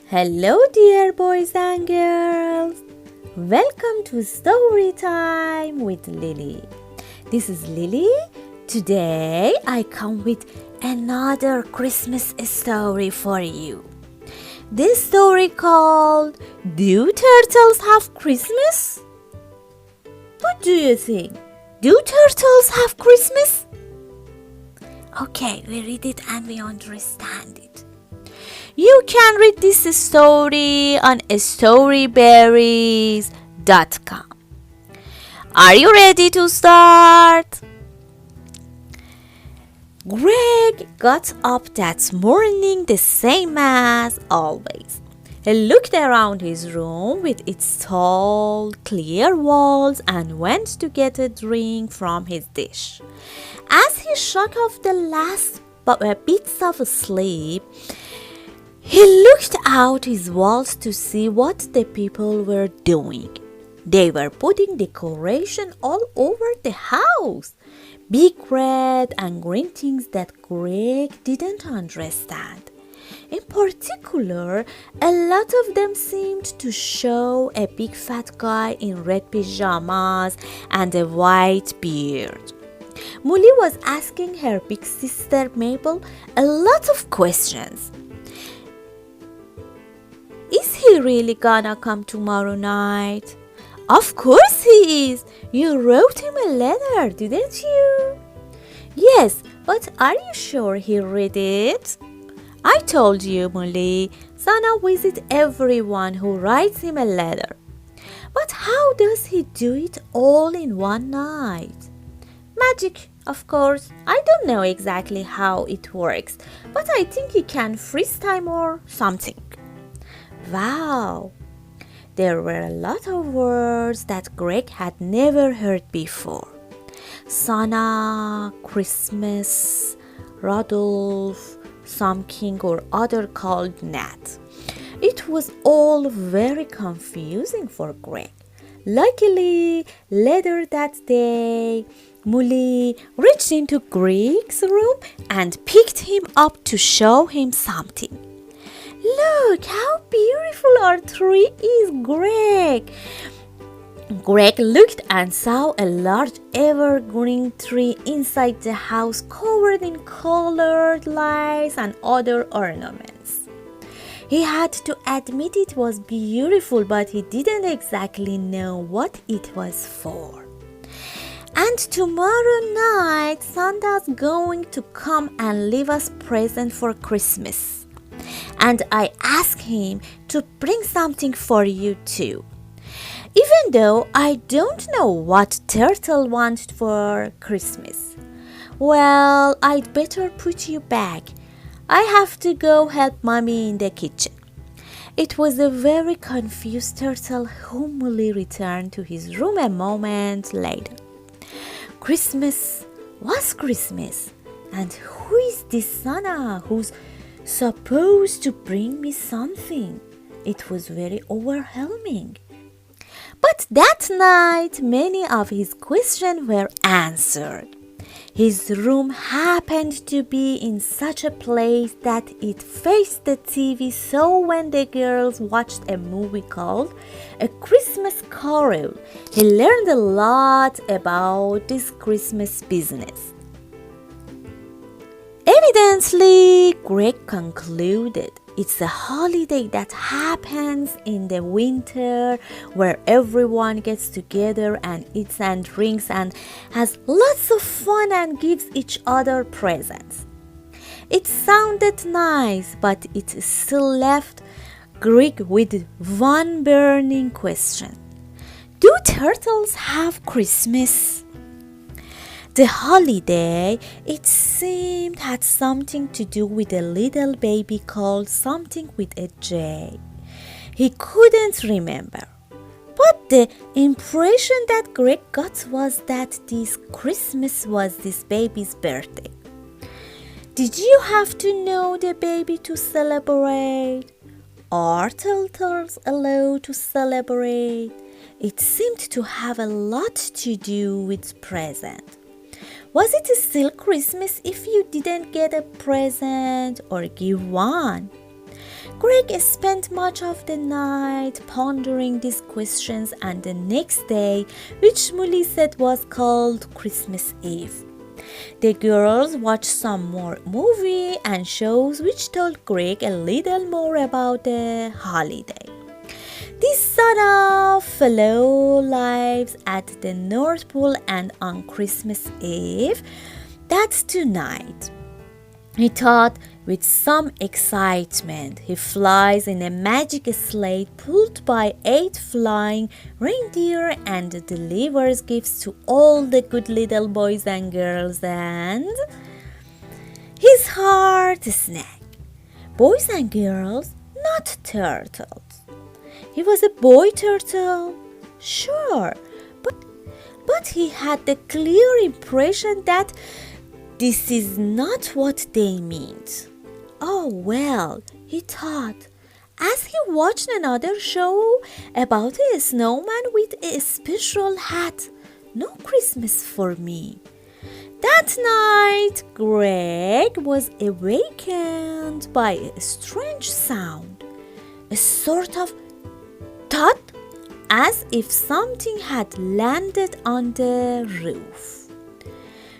Hello, dear boys and girls. Welcome to Story Time with Lily. This is Lily. Today I come with another Christmas story for you. This story called Do Turtles Have Christmas? What do you think? Do turtles have Christmas? Okay, we read it and we understand it. You can read this story on storyberries.com. Are you ready to start? Greg got up that morning the same as always. He looked around his room with its tall, clear walls and went to get a drink from his dish. As he shook off the last bits of sleep, he looked out his walls to see what the people were doing. They were putting decoration all over the house. Big red and green things that Greg didn't understand. In particular, a lot of them seemed to show a big fat guy in red pajamas and a white beard. Molly was asking her big sister Mabel a lot of questions. Is he really gonna come tomorrow night? Of course he is. You wrote him a letter, didn't you? Yes, but are you sure he read it? I told you, Molly. Santa visits everyone who writes him a letter. But how does he do it all in one night? Magic, of course. I don't know exactly how it works, but I think he can freeze time or something. Wow! There were a lot of words that Greg had never heard before. Santa, Christmas, Rudolph, some king or other called Nat. It was all very confusing for Greg. Luckily, later that day, Molly reached into Greg's room and picked him up to show him something. Look how beautiful our tree is, Greg. Greg looked and saw a large evergreen tree inside the house covered in colored lights and other ornaments. He had to admit it was beautiful, but he didn't exactly know what it was for. And tomorrow night, Santa's going to come and leave us presents for Christmas. And I asked him to bring something for you too. Even though I don't know what Turtle wants for Christmas. Well, I'd better put you back. I have to go help Mommy in the kitchen. It was a very confused Turtle whom Molly returned to his room a moment later. Christmas was Christmas. And who is this Santa who's supposed to bring me something? It was very overwhelming. But that night, many of his questions were answered. His room happened to be in such a place that it faced the TV, so when the girls watched a movie called A Christmas Carol, he learned a lot about this Christmas business. Evidently, Greg concluded it's a holiday that happens in the winter where everyone gets together and eats and drinks and has lots of fun and gives each other presents. It sounded nice, but it still left Greg with one burning question. Do turtles have Christmas? The holiday, it seemed, had something to do with a little baby called something with a J. He couldn't remember. But the impression that Greg got was that this Christmas was this baby's birthday. Did you have to know the baby to celebrate? Are turtles allowed to celebrate? It seemed to have a lot to do with present. Was it still Christmas if you didn't get a present or give one? Greg spent much of the night pondering these questions, and the next day, which Molly said was called Christmas Eve, the girls watched some more movie and shows which told Greg a little more about the holiday. This son of fellow lives at the North Pole, and on Christmas Eve, that's tonight. He thought with some excitement. He flies in a magic sleigh pulled by 8 flying reindeer and delivers gifts to all the good little boys and girls, and his heart snapped. Boys and girls, not turtles. He was a boy turtle, sure, but he had the clear impression that this is not what they meant. Oh well, he thought, as he watched another show about a snowman with a special hat. No Christmas for me. That night, Greg was awakened by a strange sound, a sort of thud, as if something had landed on the roof.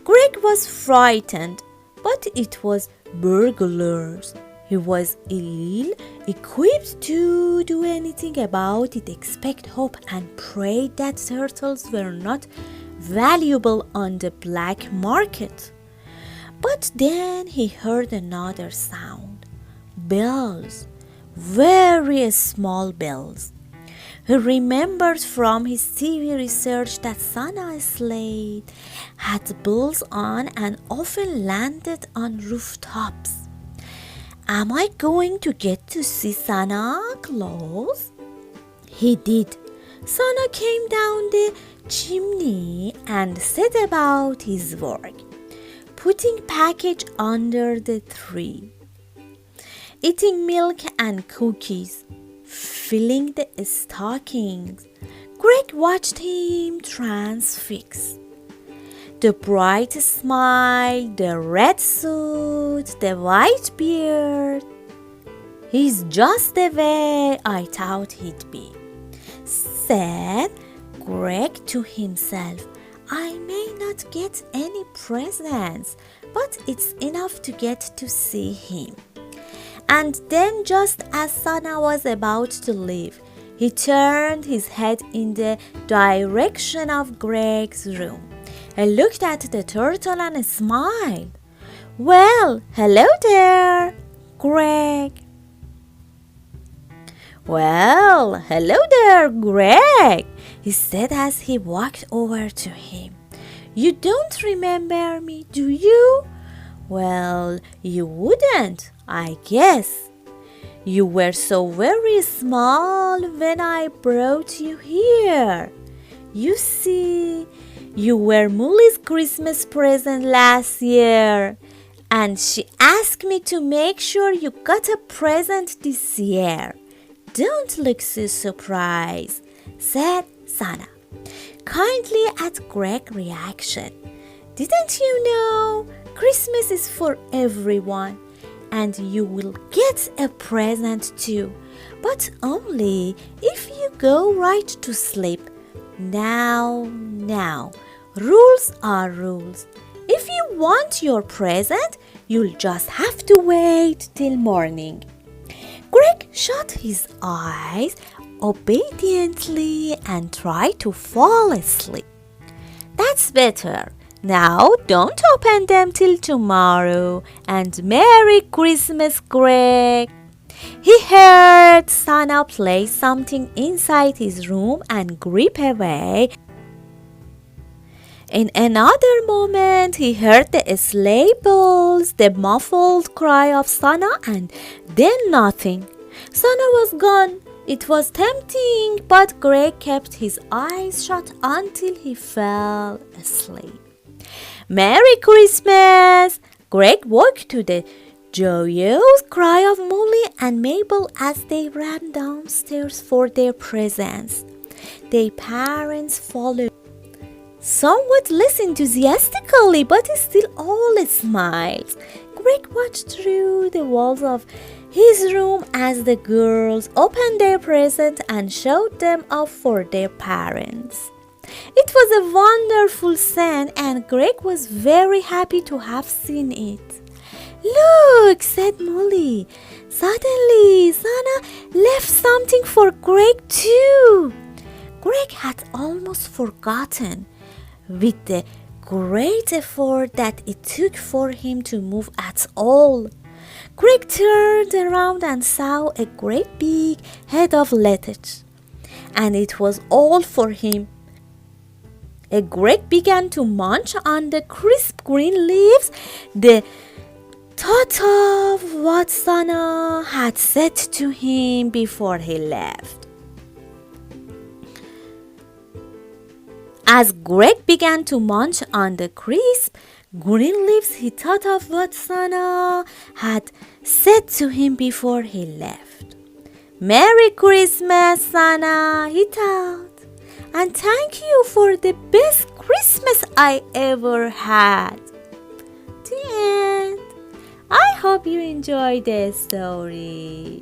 Greg was frightened, but it was burglars. He was ill-equipped to do anything about it except hope and pray that turtles were not valuable on the black market. But then he heard another sound. Bells, very small bells. He remembered from his TV research that Santa's sleigh had bells on and often landed on rooftops. Am I going to get to see Santa Claus? He did. Santa came down the chimney and set about his work, putting package under the tree, eating milk and cookies, filling the stockings. Greg watched him transfixed. The bright smile, the red suit, the white beard. He's just the way I thought he'd be, said Greg to himself. I may not get any presents, but it's enough to get to see him. And then, just as Santa was about to leave, he turned his head in the direction of Greg's room. He looked at the turtle and smiled. Well, hello there, Greg. Well, hello there, Greg, he said as he walked over to him. You don't remember me, do you? Well, you wouldn't, I guess. You were so very small when I brought you here. You see, you were Molly's Christmas present last year, and she asked me to make sure you got a present this year. Don't look so surprised, said Santa, kindly at Greg's reaction. Didn't you know Christmas is for everyone, and you will get a present too, but only if you go right to sleep. Now, rules are rules. If you want your present, you'll just have to wait till morning. Greg shut his eyes obediently and tried to fall asleep. That's better. Now don't open them till tomorrow, and Merry Christmas, Greg. He heard Santa play something inside his room and creep away. In another moment, he heard the sleigh bells, the muffled cry of Santa, and then nothing. Santa was gone. It was tempting, but Greg kept his eyes shut until he fell asleep. Merry Christmas! Greg woke to the joyous cry of Molly and Mabel as they ran downstairs for their presents. Their parents followed. somewhat less enthusiastically, but still all smiles. Greg watched through the walls of his room as the girls opened their presents and showed them off for their parents. It was a wonderful scene, and Greg was very happy to have seen it. "Look," said Molly. "Suddenly, Sana left something for Greg too." Greg had almost forgotten, with the great effort that it took for him to move at all. Greg turned around and saw a great big head of lettuce, and it was all for him. Greg began to munch on the crisp green leaves. The thought of what Sana had said to him before he left. As Greg began to munch on the crisp green leaves, he thought of what Sana had said to him before he left. "Merry Christmas, Sana," he thought, "and thank you for the best Christmas I ever had." The end. I hope you enjoyed the story.